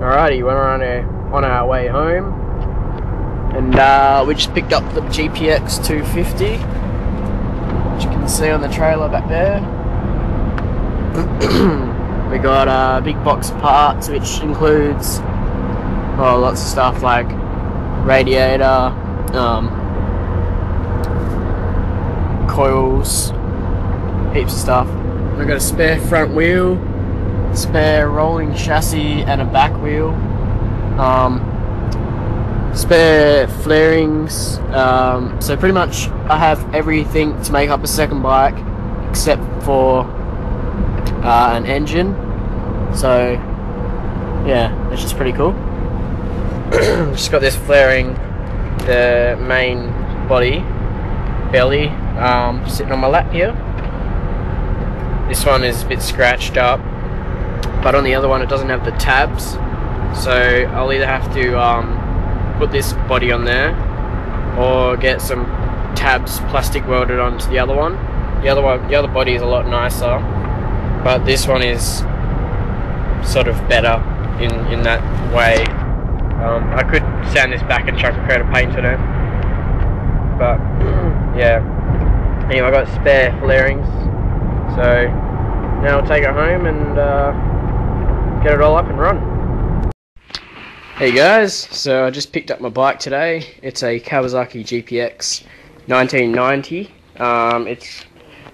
Alrighty, on our way home, and we just picked up the GPX 250, which you can see on the trailer back there. We got a big box of parts, which includes lots of stuff like radiator, coils, heaps of stuff. We've got a spare front wheel, spare rolling chassis and a back wheel, spare flarings, so pretty much I have everything to make up a second bike except for an engine. So yeah, it's just pretty cool. Just got this flaring, the main body belly, sitting on my lap here. This one is a bit scratched up, but on the other one it doesn't have the tabs, so I'll either have to put this body on there or get some tabs plastic welded onto the other one. The other body is a lot nicer, but this one is sort of better in that way. I could sand this back and chuck a coat of paint on it, but yeah. Anyway, I got spare flarings, so now I'll take it home and get it all up and run. Hey guys, so I just picked up my bike today. It's a Kawasaki GPX 1990.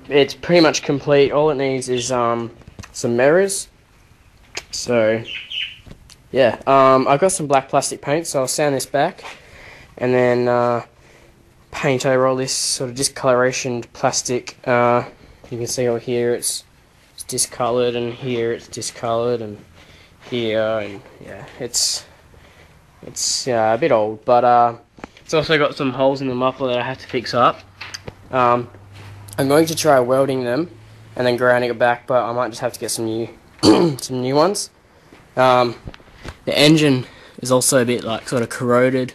It's pretty much complete. All it needs is some mirrors. So yeah, I've got some black plastic paint, so I'll sand this back and then paint over all this sort of discoloration plastic. You can see over here it's discolored, and here it's discolored, and here, and yeah, it's a bit old, but it's also got some holes in the muffler that I have to fix up. I'm going to try welding them and then grounding it back, but I might just have to get some new some new ones. The engine is also a bit like sort of corroded.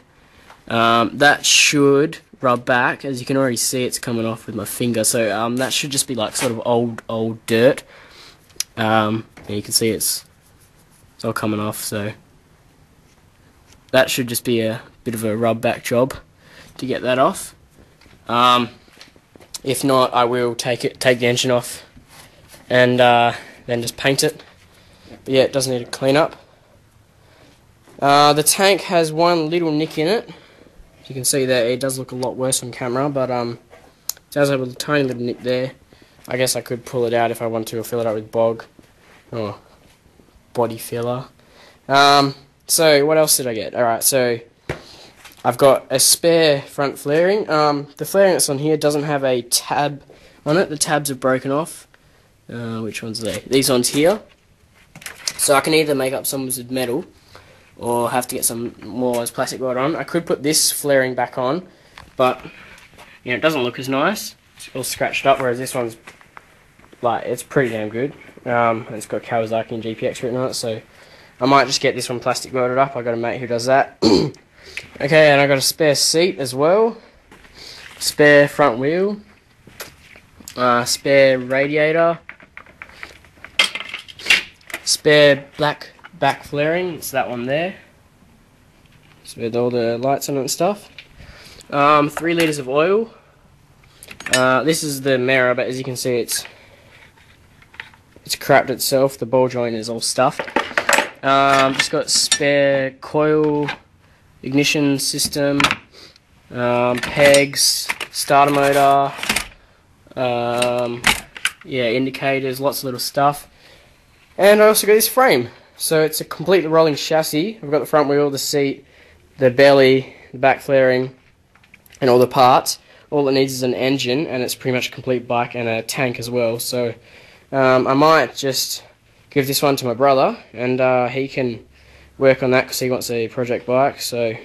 That should rub back, as you can already see it's coming off with my finger, so that should just be like sort of old dirt. And you can see it's all coming off, so that should just be a bit of a rub back job to get that off. If not, I will take the engine off and then just paint it. But yeah, it does need a clean up. The tank has one little nick in it. You can see that it does look a lot worse on camera, but it does have a tiny little nick there. I guess I could pull it out if I want to, or fill it up with bog or body filler. So what else did I get? Alright, so I've got a spare front flaring. The flaring that's on here doesn't have a tab on it. The tabs are broken off. Which ones are they? These ones here. So I can either make up some with metal or have to get some more as plastic weld on. I could put this flaring back on, but you know, it doesn't look as nice. It's all scratched up, whereas this one's like, it's pretty damn good. It's got Kawasaki and GPX written on it, so I might just get this one plastic welded up. I got a mate who does that. Okay, and I got a spare seat as well, spare front wheel, spare radiator, spare black back flaring. It's that one there. It's with all the lights on it and stuff. 3 litres of oil. This is the mirror, but as you can see, it's crapped itself. The ball joint is all stuffed. Just got spare coil, ignition system, pegs, starter motor, yeah, indicators, lots of little stuff. And I also got this frame. So it's a completely rolling chassis. I've got the front wheel, the seat, the belly, the back flaring, and all the parts. All it needs is an engine, and it's pretty much a complete bike, and a tank as well. So I might just give this one to my brother, and he can work on that because he wants a project bike. So yeah,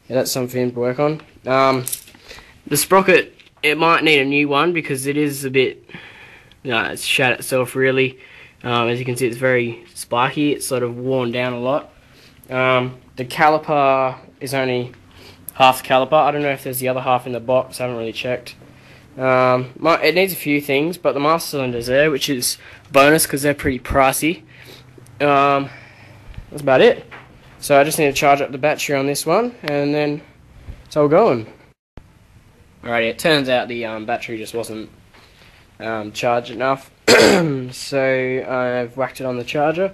that's something for him to work on. The sprocket, it might need a new one because it is a bit, it's shat itself really. As you can see, it's very spiky. It's sort of worn down a lot. The caliper is only half the caliper. I don't know if there's the other half in the box. I haven't really checked. It needs a few things, but the master cylinder's there, which is bonus because they're pretty pricey. That's about it. So I just need to charge up the battery on this one, and then it's all going. Alrighty, it turns out the battery just wasn't charged enough, so I've whacked it on the charger.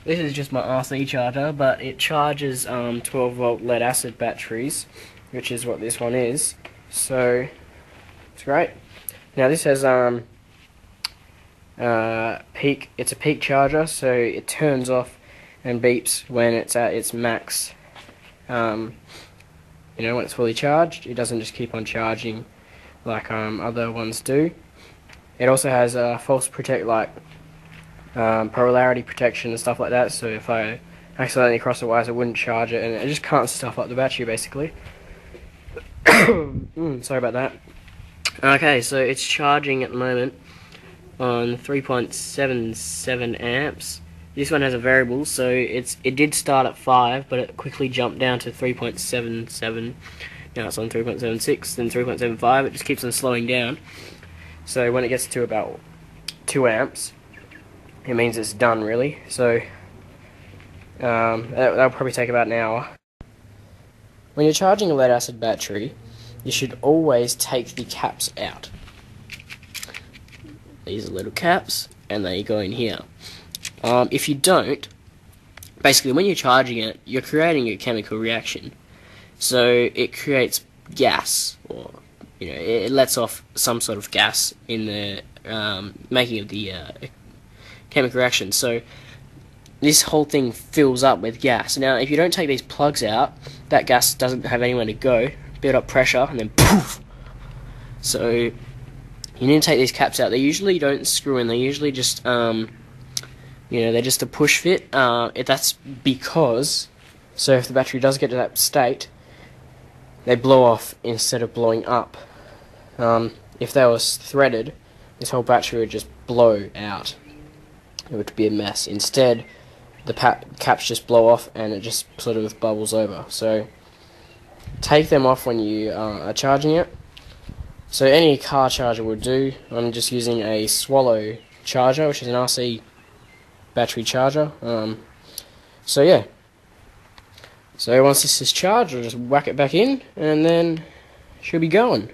This is just my RC charger, but it charges 12 volt lead acid batteries, which is what this one is. So it's great. Now this has peak. It's a peak charger, so it turns off and beeps when it's at its max. You know, when it's fully charged, it doesn't just keep on charging like other ones do. It also has false protect, like polarity protection and stuff like that. So if I accidentally cross the wires, it wouldn't charge it, and it just can't stuff up the battery basically. Sorry about that. Okay, so it's charging at the moment on 3.77 amps. This one has a variable, so it did start at 5, but it quickly jumped down to 3.77. Now it's on 3.76, then 3.75. It just keeps on slowing down. So when it gets to about 2 amps, it means it's done really. So that'll probably take about an hour. When you're charging a lead acid battery, you should always take the caps out. These are little caps, and they go in here. If you don't, basically when you're charging it, you're creating a chemical reaction. So it creates gas, or you know, it lets off some sort of gas in the making of the chemical reaction. So this whole thing fills up with gas. Now, if you don't take these plugs out, that gas doesn't have anywhere to go, build up pressure, and then poof. So you need to take these caps out. They usually don't screw in. They usually just you know, they're just a push fit. That's because, so if the battery does get to that state, they blow off instead of blowing up. If they was threaded, this whole battery would just blow out. It would be a mess. Instead, the caps just blow off and it just sort of bubbles over. So take them off when you are charging it. So any car charger would do. I'm just using a Swallow charger, which is an RC battery charger. So yeah. So once this is charged, I'll just whack it back in, and then she'll be going.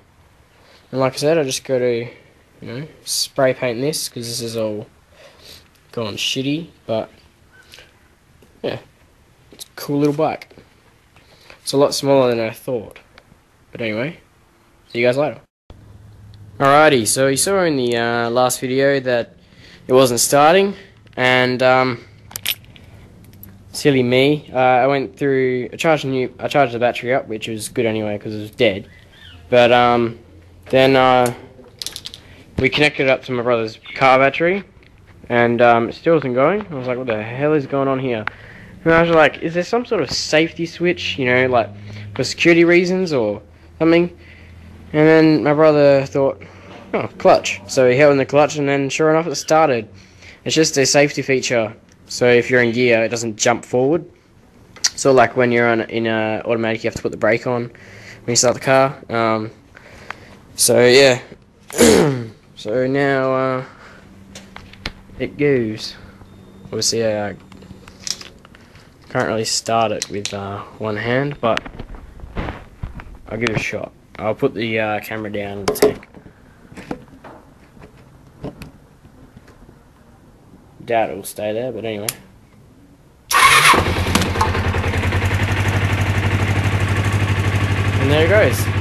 And like I said, I just got to, you know, spray paint this because this is all gone shitty. But yeah, it's a cool little bike. It's a lot smaller than I thought. But anyway, see you guys later. Alrighty, so you saw in the last video that it wasn't starting, and silly me, I went through, I charged the battery up, which was good anyway because it was dead. But then we connected it up to my brother's car battery, and it still wasn't going. I was like, what the hell is going on here? And I was like, is there some sort of safety switch, you know, like for security reasons or something? And then my brother thought, oh, clutch. So he held in the clutch, and then sure enough it started. It's just a safety feature. So if you're in gear, it doesn't jump forward. So like when you're in automatic, you have to put the brake on when you start the car. So yeah. So now it goes. Obviously I can't really start it with one hand, but I'll give it a shot. I'll put the camera down in the tank. Doubt it'll stay there, but anyway. And there it goes.